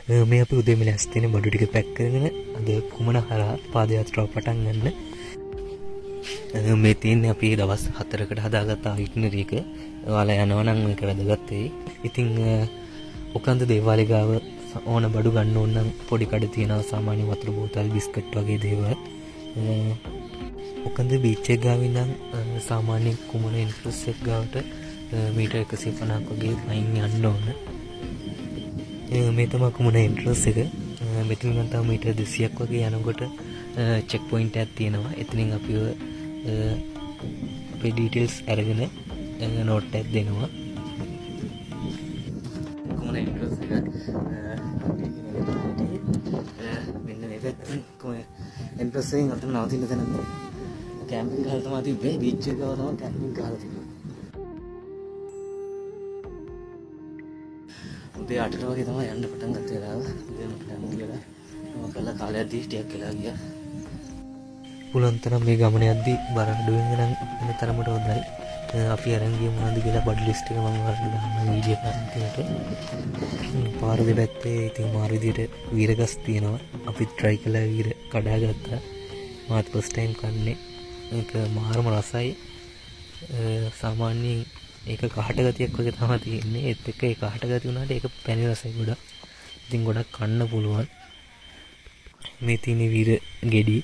මේ අපි උදේම ලෑස්ති වෙන බඩු ටික පැක් කරගෙන අද කුමන හරහා පාදයාත්‍රාව පටන් ගන්න. මේ තියෙන්නේ අපි දවස් 4කට හදාගත්ත අයිටිනරි එක. ඔයාලා යනවා නම් මේක වැදගත් වෙයි. ඉතින් ඔකන්ද දේවාලේ ගාව ඕන බඩු ගන්න ඕන නම් පොඩි කඩ තියෙනවා, සාමාන්‍ය වතුර බෝතල්, බිස්කට් වගේ දේවල්. ඔකන්ද බීච් එක ගාව ඉඳන් සාමාන්‍ය කුමන එන්ට්‍රන්ස් එක ගාවට මීටර් 150ක් වගේ පයින් යන්න ඕන. මේ තමයි කුමන එන්ට්‍රන්ස් එක. මෙතන නම් තව මීටර් 200ක් වගේ යනකොට චෙක් පොයින්ට් එකක් තියෙනවා. එතනින් අපිව අපේ ඩීටේල්ස් අරගෙන නෝට් එකක් දෙනවා. කුමන එන්ට්‍රන්ස් එක මෙන්න මේ පැත්තෙන් කුමන එන්ට්‍රන්ස් එකෙන් අතන නවතින්න තැන කැම්පින් ගහලා තමයි තිබ්බේ. බීච් එක ගාව තමයි කැම්පින් ගහලා තිබ්බේ. උදේ 8ට වගේ තමයි යන්න පටන් ගත්ත වෙලාව. උදේම ප්ලෑන් කරලා මම කළා කාලයක් දී ටිකක් වෙලා ගියා. පුළුවන් තරම් මේ ගමන යද්දී බර අඩුවෙන් නම් වෙන තරමට හොඳයි. අපි අරන් ගිය මොනවද කියලා බඩ් ලිස්ට් එක මම ඔයාලට දාන්න වීඩියෝ එකකට. පාර දෙපැත්තේ ඉතින් මාර විදියට වීරගස් තියෙනවා. අපි try කළා වීර කඩාගත්තා. මාත් first time කන්නේ. ඒක මාරම රසයි. සාමාන්‍යයෙන් ඒක කහට ගතියක් වගේ තමයි තියෙන්නේ. ඒත් එක්ක ඒ කහට ගතිය වුණාට ඒක පැණි රසයි ගොඩක්. ඉතින් ගොඩක් කන්න පුළුවන්. මේ තියෙන වීර ගෙඩි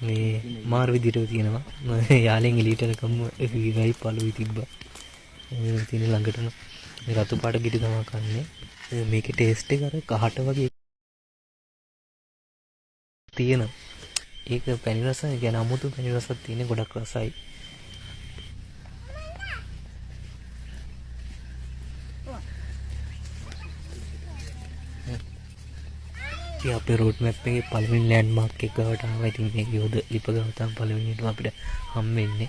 මේ මාර විදියට තියෙනවා. යාලෙන් එළියට එනකම් වීරයි පළුයි තිබ්බා. මේ තියෙන ළඟටම මේ රතු පාට ගෙඩි තමයි කන්නේ. මේකේ ටේස්ට් එක අර කහට වගේ තියෙනවා. ඒක පැණි රසයි. කියන්නේ අමුතු පැණි රසක් තියෙන ගොඩක් රසයි. අපේ රෝඩ් මැප් එකේ පළවෙනි ලෑන්ඩ්මාර්ක් එක ගාවට ආවා. ඉතින් මේ යෝධ ලිප ගාව තමයි පළවෙනියටම අපිට හම් වෙන්නේ.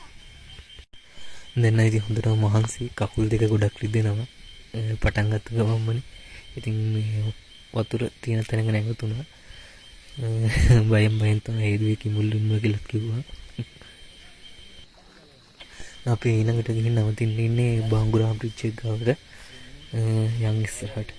දැන් නම් ඉතින් හොඳටම මහන්සි, කකුල් දෙක ගොඩක් රිදෙනවා. පටන් ගත්ත ගමන්මනේ. ඉතින් මේ වතුර තියෙන තැනක නැගතුණා. බයෙන් තමයි හේදුවේ කිමුල්ලුන්ම කියලා කිව්වා. අපි ඊළඟට ගිහින් නවතින්න ඉන්නේ බාංගුරා බ්‍රිජ් එක ගාවට. යන් ඉස්සරහට.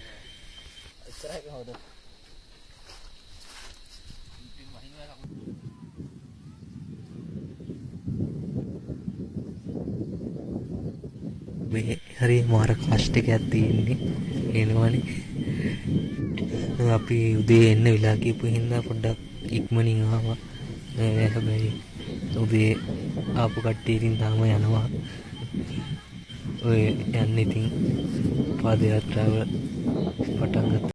මේ හරි මාර කෂ්ට එකක් තියෙන්නේ එනවනේ. අපි උදේ එන්න වෙලා කියපු හින්දා පොඩ්ඩක් ඉක්මනින් ආවා. හැබැයි උදේ ආපු කට්ටිය ඉතින් තාම යනවා. ඔය යන්නේ ඉතින් පාදයාත්‍රාව පටන් ගත්තා.